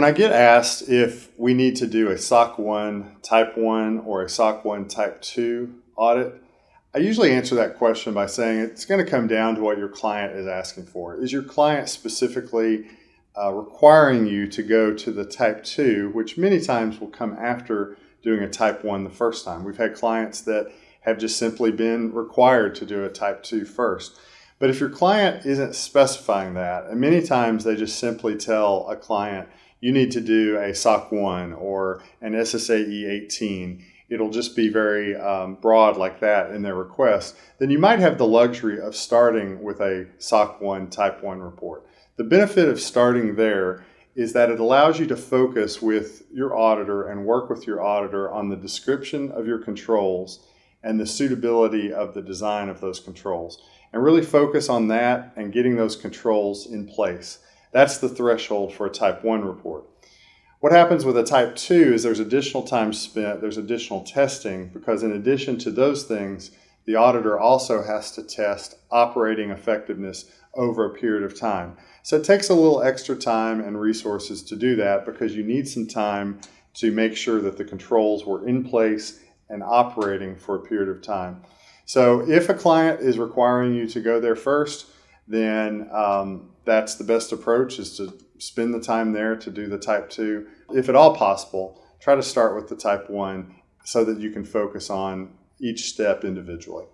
When I get asked if we need to do a SOC 1 Type 1 or a SOC 1 Type 2 audit, I usually answer that question by saying it's going to come down to what your client is asking for. Is your client specifically requiring you to go to the Type 2, which many times will come after doing a Type 1 the first time? We've had clients that have just simply been required to do a Type 2 first. But if your client isn't specifying that, and many times they just simply tell a client, you need to do a SOC 1 or an SSAE 18, it'll just be very broad like that in their request, then you might have the luxury of starting with a SOC 1 Type 1 report. The benefit of starting there is that it allows you to focus with your auditor and work with your auditor on the description of your controls and the suitability of the design of those controls, and really focus on that and getting those controls in place. That's the threshold for a Type 1 report. What happens with a Type 2 is there's additional time spent, there's additional testing, because in addition to those things, the auditor also has to test operating effectiveness over a period of time. So it takes a little extra time and resources to do that, because you need some time to make sure that the controls were in place and operating for a period of time. So if a client is requiring you to go there first, then that's the best approach, is to spend the time there to do the Type 2. If at all possible, try to start with the Type 1 so that you can focus on each step individually.